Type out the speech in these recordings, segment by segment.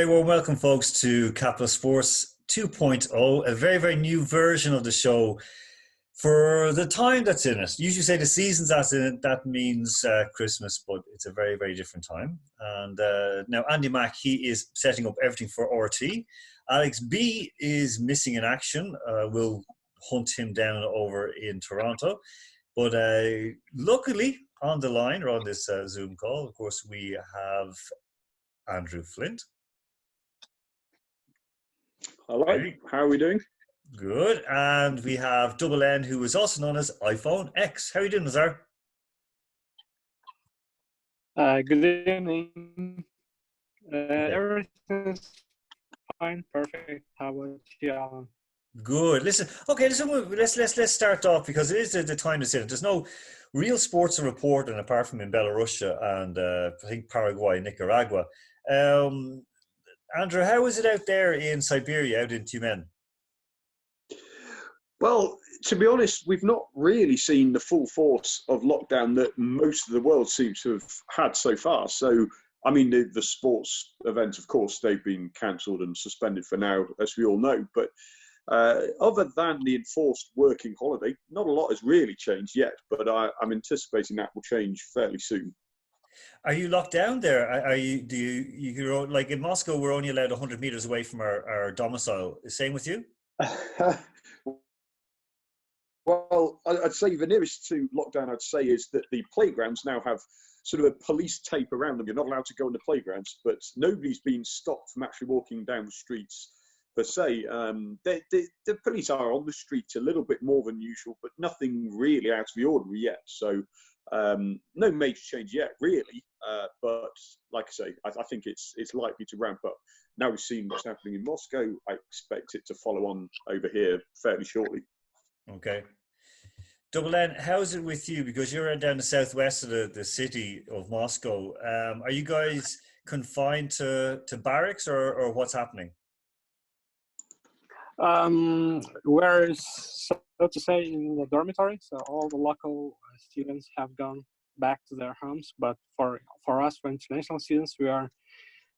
warm welcome, folks, to Capital Sports 2.0, a very, very new version of the show for the time that's in it. Usually say the seasons that's in it, that means Christmas, but it's a very, very different time. And now Andy Mack, he is setting up everything for RT. Alex B is missing in action. We'll hunt him down over in Toronto. But luckily, on the line, or on this Zoom call, of course, we have Andrew Flint. Hello, how are we doing? Good. And we have Double N, who is also known as iPhone X. How are you doing, Nazar? Good evening. Everything's fine, perfect. How about you, Alan? Good. Listen, let's start off because it is the time to say it. There's no real sports to report, and apart from in Belarus and I think Paraguay, Nicaragua. Andrew, how is it out there in Siberia, out in Tyumen? Well, to be honest, we've not really seen the full force of lockdown that most of the world seems to have had so far. So, I mean, the sports events, of course, they've been cancelled and suspended for now, as we all know. But other than the enforced working holiday, not a lot has really changed yet. But I'm anticipating that will change fairly soon. Are you locked down there? You're like in Moscow, we're only allowed 100 meters away from our domicile. The same with you? Well, I'd say the nearest to lockdown, I'd say, is that the playgrounds now have sort of a police tape around them. You're not allowed to go in the playgrounds, but nobody's been stopped from actually walking down the streets per se. The police are on the streets a little bit more than usual, but nothing really out of the ordinary yet. So no major change yet, really. But like I say, I think it's likely to ramp up. Now we've seen what's happening in Moscow, I expect it to follow on over here fairly shortly. Okay. Double N, how is it with you? Because you're down the southwest of the city of Moscow. Are you guys confined to barracks or what's happening? We're, so to say, in the dormitory. So all the local students have gone back to their homes. But for us, for international students, we are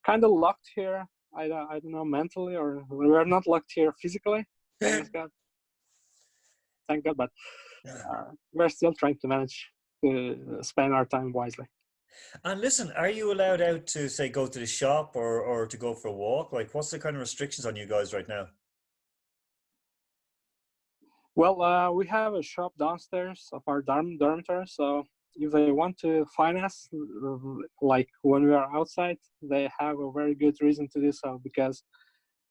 kind of locked here. I don't know, mentally, or we're not locked here physically. Thank God, but we're still trying to manage to spend our time wisely. And listen, are you allowed out to, say, go to the shop or to go for a walk? Like, what's the kind of restrictions on you guys right now? Well, we have a shop downstairs of our dormitory, so if they want to find us, like when we are outside, they have a very good reason to do so, because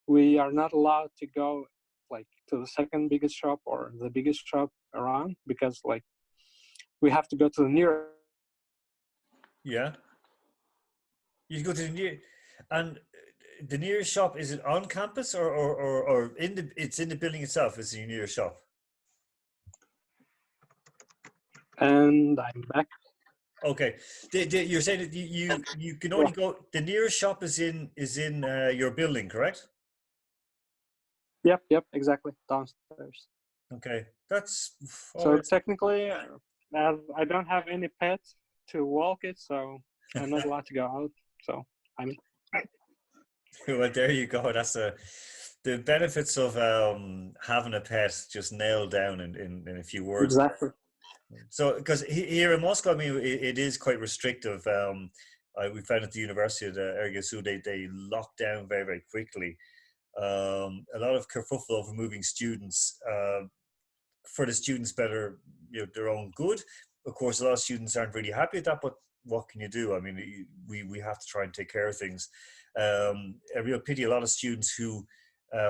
we are not allowed to go like to the second biggest shop or the biggest shop around, because like we have to go to the nearest. Yeah, you go to the near, and the nearest shop, is it on campus or in the? It's in the building itself. Is the nearest shop? And I'm back. Okay, you're saying that you can only go. The nearest shop is in your building, correct? Yep, exactly, downstairs. Okay, that's so right. Technically, I don't have any pet to walk it, so I'm not allowed to go out. So I'm. Well, there you go. That's the benefits of having a pet just nailed down in a few words. Exactly. So, because here in Moscow, I mean, it is quite restrictive. We found at the University of Ergasu, they locked down very, very quickly. A lot of kerfuffle over moving students for the students' better, their own good. Of course, a lot of students aren't really happy with that, but what can you do? I mean, we have to try and take care of things. A real pity, a lot of students who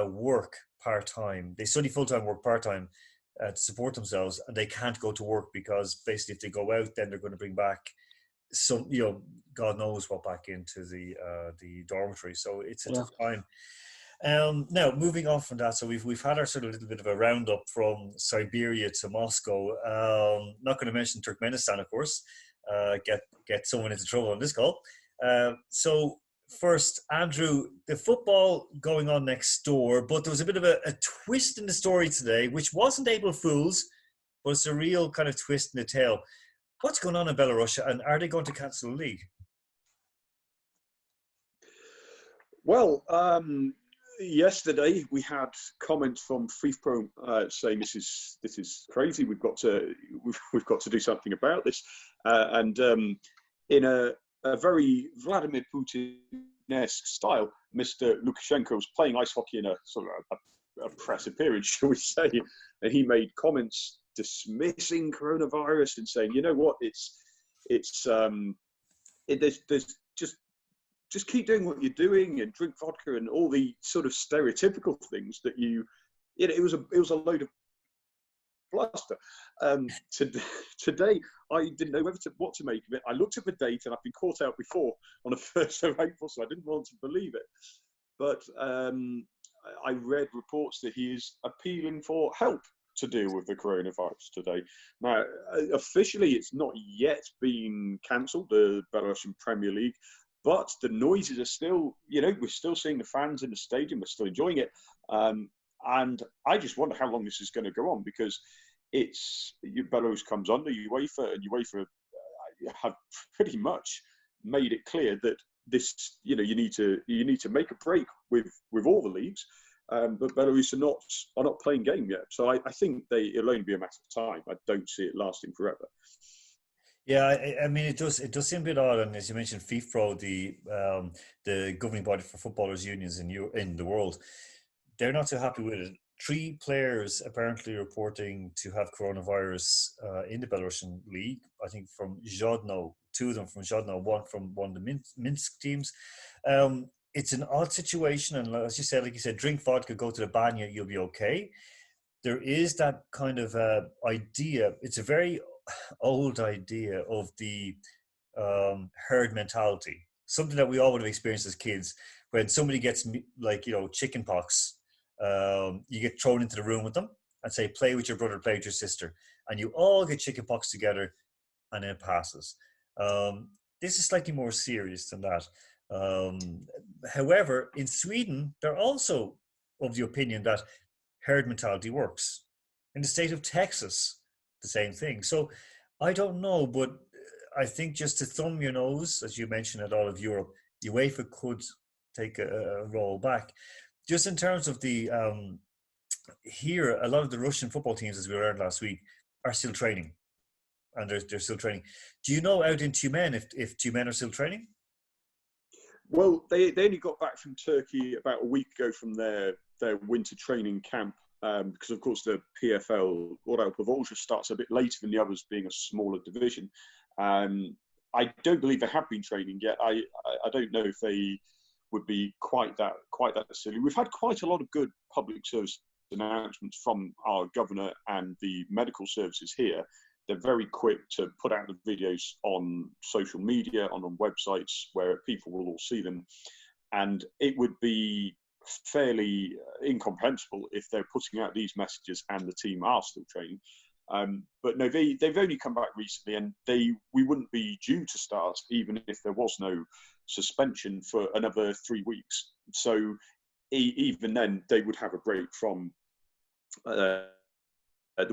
work part-time, they study full-time, work part-time to support themselves, and they can't go to work because basically if they go out, then they're going to bring back some, God knows what back into the dormitory. So it's a tough time. Now, moving on from that, so we've had our sort of little bit of a roundup from Siberia to Moscow. Not going to mention Turkmenistan, of course. Get someone into trouble on this call. So first, Andrew, the football going on next door, but there was a bit of a twist in the story today, which wasn't April Fool's, but it's a real kind of twist in the tale. What's going on in Belarus, and are they going to cancel the league? Well, yesterday we had comments from FIFPro saying this is crazy. We've got to do something about this, and in a very Vladimir Putin-esque style, Mr. Lukashenko was playing ice hockey in a sort of a press appearance, shall we say, and he made comments dismissing coronavirus and saying, you know what, there's just keep doing what you're doing and drink vodka and all the sort of stereotypical things that it was a load of bluster. Today, I didn't know what to make of it. I looked at the date, and I've been caught out before on the 1st of April, so I didn't want to believe it. But I read reports that he is appealing for help to deal with the coronavirus today. Now, officially, it's not yet been cancelled, the Belarusian Premier League, but the noises are still, we're still seeing the fans in the stadium, we're still enjoying it. And I just wonder how long this is going to go on, because Belarus comes under UEFA, and UEFA have pretty much made it clear that this, you need to make a break with all the leagues, but Belarus are not playing game yet. So I think it'll only be a matter of time. I don't see it lasting forever. Yeah, I mean, it does seem a bit odd, and as you mentioned, FIFPro, the governing body for footballers' unions in the world, they're not so happy with it. 3 players apparently reporting to have coronavirus in the Belarusian league. I think from Zhodno, 2 of them from Zhodno, 1 from one of the Minsk teams. It's an odd situation, and as you said, drink vodka, go to the banya, you'll be okay. There is that kind of idea. It's a very old idea of the herd mentality, something that we all would have experienced as kids. When somebody gets chicken pox, you get thrown into the room with them and say, play with your brother, play with your sister, and you all get chicken pox together, and then it passes. This is slightly more serious than that. However, in Sweden, they're also of the opinion that herd mentality works. In the state of Texas, the same thing. So I don't know, but I think just to thumb your nose, as you mentioned, at all of Europe, UEFA could take a roll back. Just in terms of the here, a lot of the Russian football teams, as we learned last week, are still training, and they're still training. Do you know out in Tyumen if Tyumen are still training? Well, they only got back from Turkey about a week ago from their winter training camp, because of course the PFL, Royal Povolzha, starts a bit later than the others, being a smaller division. I don't believe they have been training yet. I don't know if they would be quite that silly. We've had quite a lot of good public service announcements from our governor and the medical services here. They're very quick to put out the videos on social media, on websites where people will all see them. And it would be fairly incomprehensible if they're putting out these messages and the team are still training. But no, they've only come back recently, and we wouldn't be due to start even if there was no suspension for another 3 weeks. So even then, they would have a break from the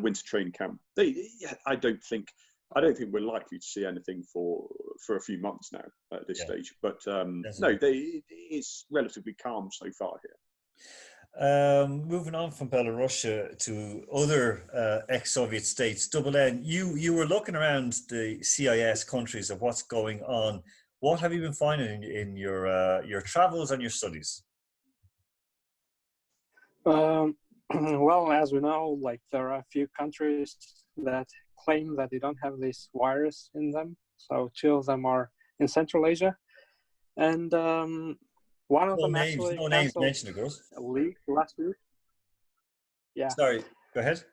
winter training camp. I don't think we're likely to see anything for a few months now at this stage. But it's relatively calm so far here. Moving on from Belarus to other ex-Soviet states, Double N, you were looking around the CIS countries of what's going on. What have you been finding in your travels and your studies? Well, as we know, there are a few countries that claim that they don't have this virus in them. So 2 of them are in Central Asia, and one of them actually canceled a league last week. Yeah. Sorry, go ahead.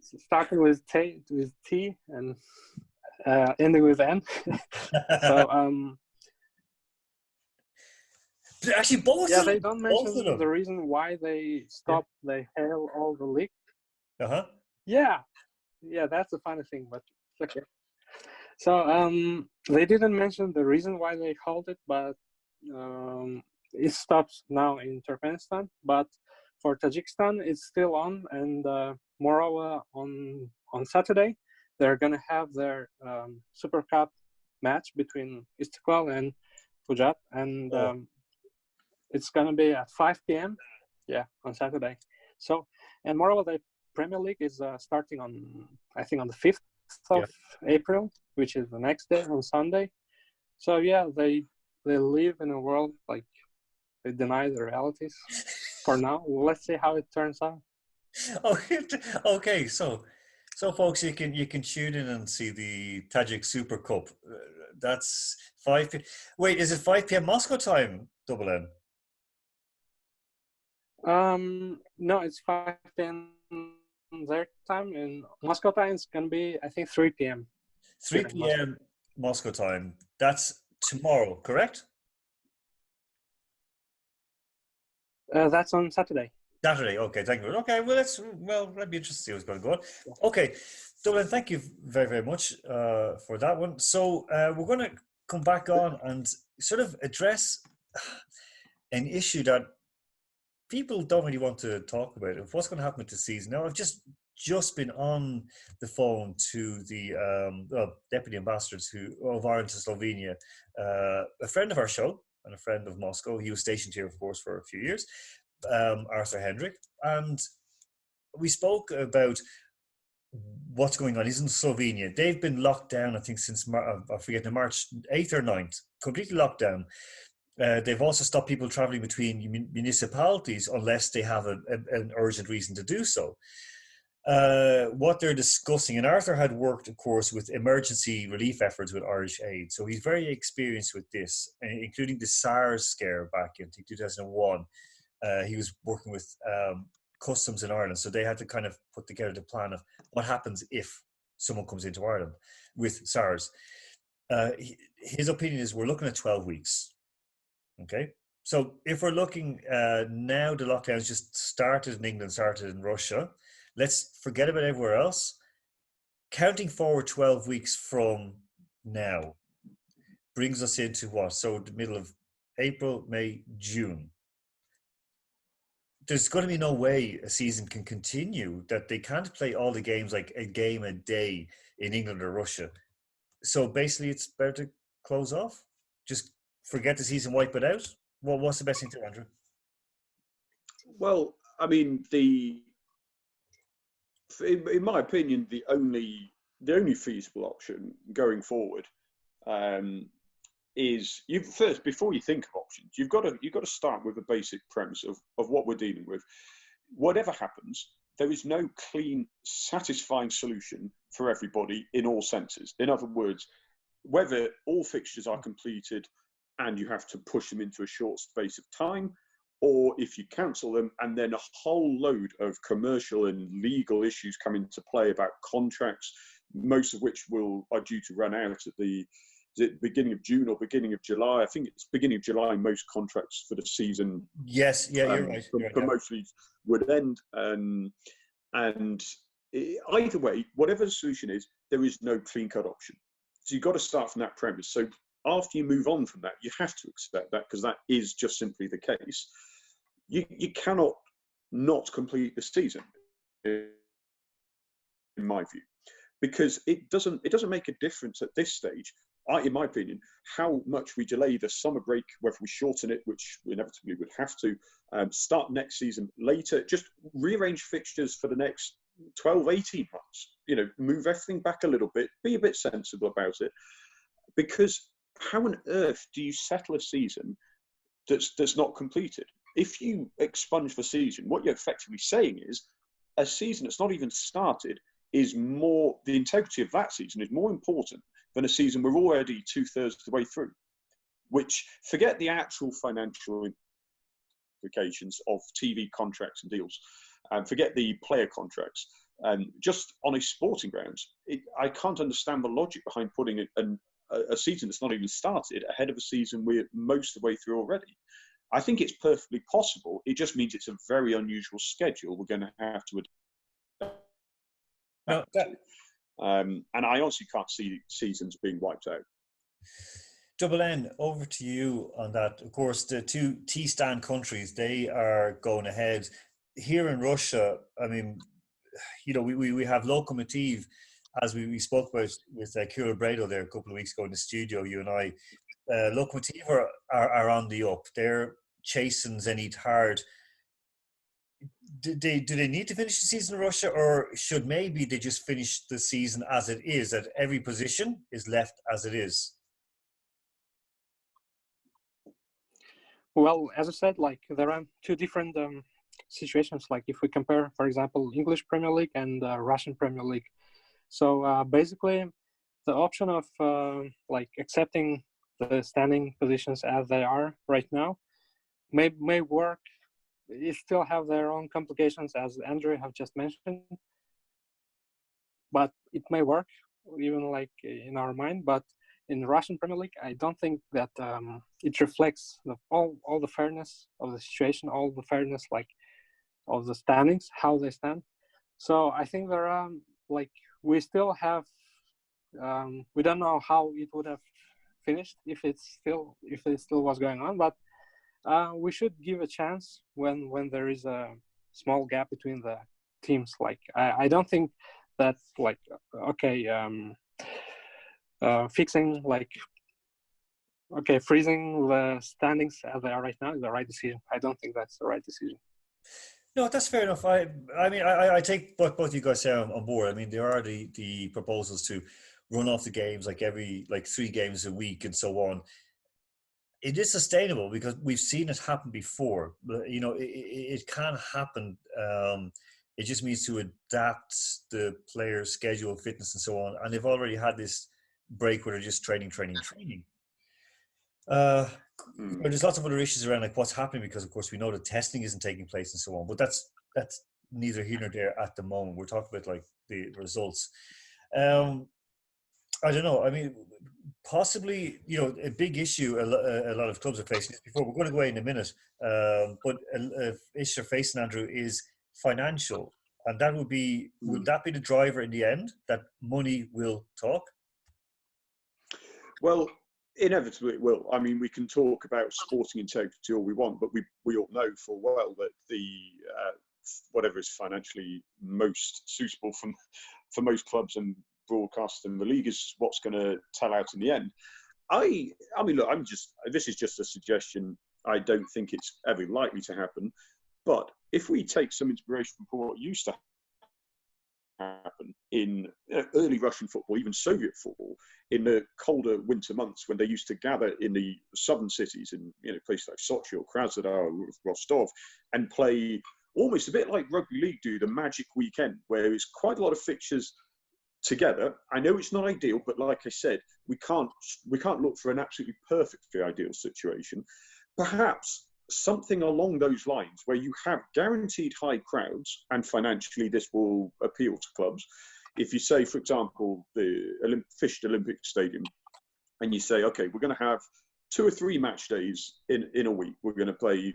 Starting with T and ending with N. So actually, both. Yeah, they don't mention the reason why they stopped the Hail all the league. Yeah, that's the funny thing, but okay. So they didn't mention the reason why they halted, but it stops now in Turkmenistan. But for Tajikistan, it's still on, and moreover, on Saturday, they're gonna have their Super Cup match between Istiklal and Fujat, and It's gonna be at 5 p.m. Yeah, on Saturday. So, and moreover, the Premier League is starting on, I think, on the 5th of April, which is the next day on Sunday. So yeah, they live in a world like they deny the realities for now. Let's see how it turns out. Okay, so folks, you can tune in and see the Tajik Super Cup. That's 5 p.m. Wait, is it 5 p.m. Moscow time, Double N? No, it's 5 p.m. their time. In Moscow time, it's gonna be, I think, 3 p.m. 3 p.m. Moscow time. That's tomorrow, correct? That's on Saturday. Saturday. Okay, thank you. Okay, well, that'd be interesting to see what's going to go on. Okay, Dublin, thank you very, very much for that one. So we're going to come back on and sort of address an issue that people don't really want to talk about. Of what's going to happen with the season. Now, I've just been on the phone to the deputy ambassadors of Ireland to Slovenia, a friend of our show and a friend of Moscow. He was stationed here, of course, for a few years. Arthur Hendrick, and we spoke about what's going on. He's in Slovenia. They've been locked down, I think, since I forget, March 8th or 9th, completely locked down. They've also stopped people traveling between municipalities unless they have an urgent reason to do so. What they're discussing, and Arthur had worked, of course, with emergency relief efforts with Irish Aid, so he's very experienced with this, including the SARS scare back in 2001. He was working with customs in Ireland, so they had to kind of put together the plan of what happens if someone comes into Ireland with SARS. His opinion is we're looking at 12 weeks. Okay, so if we're looking now, the lockdowns just started in England, started in Russia. Let's forget about everywhere else. Counting forward 12 weeks from now brings us into what? So the middle of April, May, June. There's going to be no way a season can continue, that they can't play all the games like a game a day in England or Russia. So basically it's better to close off, just forget the season, wipe it out. Well, what's the best thing to do, Andrew? Well, I mean, in my opinion, the only feasible option going forward is first, before you think of options, you've got to start with a basic premise of what we're dealing with. Whatever happens, there is no clean, satisfying solution for everybody in all senses. In other words, whether all fixtures are completed and you have to push them into a short space of time, or if you cancel them and then a whole load of commercial and legal issues come into play about contracts, most of which are due to run out at the beginning of June or beginning of July. I think it's beginning of July. Most contracts for the season, yes, yeah, you're right. For most leagues would end. And either way, whatever the solution is, there is no clean-cut option. So you've got to start from that premise. So after you move on from that, you have to accept that, because that is just simply the case. You cannot not complete the season, in my view, because it doesn't make a difference at this stage, in my opinion, how much we delay the summer break, whether we shorten it, which we inevitably would have to, start next season later, just rearrange fixtures for the next 12, 18 months, move everything back a little bit, be a bit sensible about it, because how on earth do you settle a season that's not completed? If you expunge the season, what you're effectively saying is a season that's not even started the integrity of that season is more important than a season we're already 2/3 of the way through, which, forget the actual financial implications of TV contracts and deals, and forget the player contracts. Just on a sporting grounds, I can't understand the logic behind putting a season that's not even started ahead of a season we're most of the way through already. I think it's perfectly possible. It just means it's a very unusual schedule we're going to have to adapt to. And I honestly can't see seasons being wiped out. Double N, over to you on that. Of course, the two T-stand countries, they are going ahead. Here in Russia, I mean, we have Lokomotiv, as we spoke about with Kirill Brado there a couple of weeks ago in the studio, you and I. Lokomotiv are on the up. They're chasing Zenit hard. Do they need to finish the season in Russia, or should maybe they just finish the season as it is, that every position is left as it is? Well, as I said, like there are two different situations. Like if we compare, for example, English Premier League and Russian Premier League. So basically, the option of like accepting the standing positions as they are right now may work. It still have their own complications, as Andrew have just mentioned, but it may work even like in our mind. But in Russian Premier League, I don't think that it reflects all the fairness of the situation, all the fairness like of the standings, how they stand. So I think there are like we still have we don't know how it would have finished if it still was going on, but we should give a chance when there is a small gap between the teams. Like I don't think that's like okay fixing like okay freezing the standings as they are right now is the right decision. I don't think that's the right decision. No, that's fair enough. I mean, I take what both you guys say on board. I mean, there are the proposals to run off the games like every 3 games a week and so on. It is sustainable because we've seen it happen before. But, you know, it can happen. It just means to adapt the player's schedule, fitness, and so on. And they've already had this break where they're just training. There's lots of other issues around like what's happening because, of course, we know that testing isn't taking place and so on. But that's neither here nor there at the moment. We're talking about like the results. I don't know. I mean, possibly, you know, a big issue a lot of clubs are facing is before we're going to go away in a minute. But an issue facing, Andrew, is financial, and that would that be the driver in the end that money will talk? Well, inevitably it will. I mean, we can talk about sporting integrity all we want, but we all know full well that the whatever is financially most suitable for most clubs and broadcast in the league is what's going to tell out in the end. I mean, look, this is just a suggestion. I don't think it's ever likely to happen. But if we take some inspiration from what used to happen in early Russian football, even Soviet football, in the colder winter months when they used to gather in the southern cities in places like Sochi or Krasnodar or Rostov and play almost a bit like rugby league do, the Magic Weekend, where it's quite a lot of fixtures together. I know it's not ideal, but like I said, we can't look for an absolutely perfectly ideal situation. Perhaps something along those lines where you have guaranteed high crowds, and financially this will appeal to clubs. If you say, for example, the Fished Olympic Stadium, and you say, okay, we're going to have 2 or 3 match days in a week. We're going to play,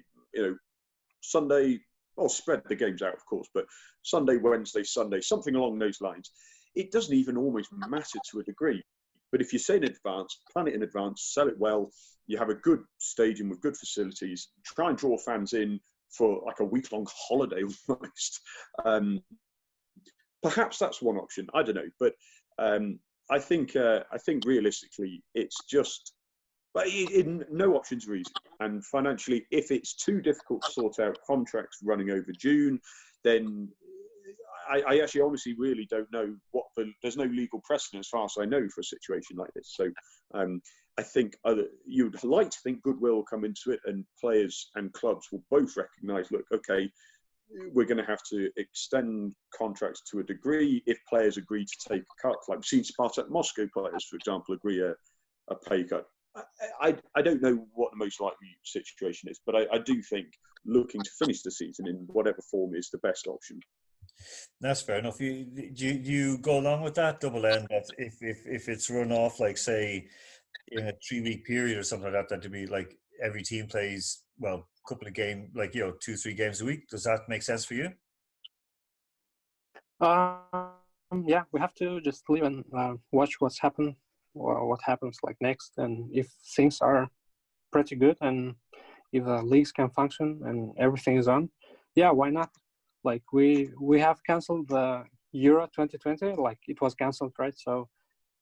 Sunday, or spread the games out, of course, but Sunday, Wednesday, Sunday, something along those lines. It doesn't even almost matter to a degree. But if you say in advance, plan it in advance, sell it well, you have a good stadium with good facilities, try and draw fans in for like a week-long holiday almost. Perhaps that's one option. I don't know. But I think realistically, it's just, but no options are easy. And financially, if it's too difficult to sort out contracts running over June, then I actually honestly really don't know there's no legal precedent as far as I know for a situation like this. So I think you'd like to think goodwill will come into it and players and clubs will both recognise, look, okay, we're going to have to extend contracts to a degree if players agree to take a cut. Like we've seen Spartak Moscow players, for example, agree a pay cut. I don't know what the most likely situation is, but I do think looking to finish the season in whatever form is the best option. That's fair enough. You go along with that double end that if it's run off like say in a 3-week period or something like that to be like every team plays a couple of games, like 2-3 games a week. Does that make sense for you? Yeah, we have to just live and watch what happens like next, and if things are pretty good and if the leagues can function and everything is on, yeah, why not? Like we have canceled the Euro 2020, like it was canceled, right? So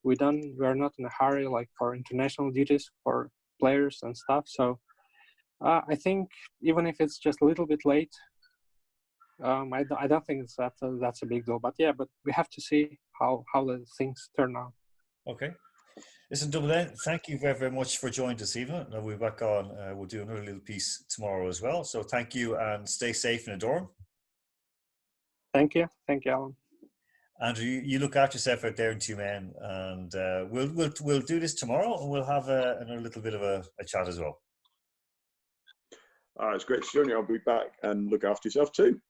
we are not in a hurry like for international duties for players and stuff. So I think even if it's just a little bit late, I don't think it's that's a big deal. But yeah, but we have to see how the things turn out. Okay. Listen, Double N, thank you very, very much for joining this evening. Now we'll be back on. We'll do another little piece tomorrow as well. So thank you and stay safe in the dorm. Thank you, Alan. Andrew, you look after yourself out there in Tumen, and we'll do this tomorrow, and we'll have another little bit of a chat as well. It's great to join you. I'll be back, and look after yourself too.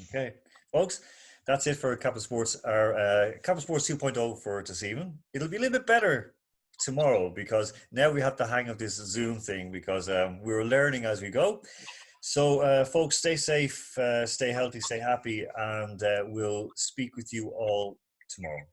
Okay, folks, that's it for Capital Sports, our Capital Sports 2.0 for this evening. It'll be a little bit better tomorrow because now we have the hang of this Zoom thing because we're learning as we go. So, folks, stay safe, stay healthy, stay happy, and we'll speak with you all tomorrow.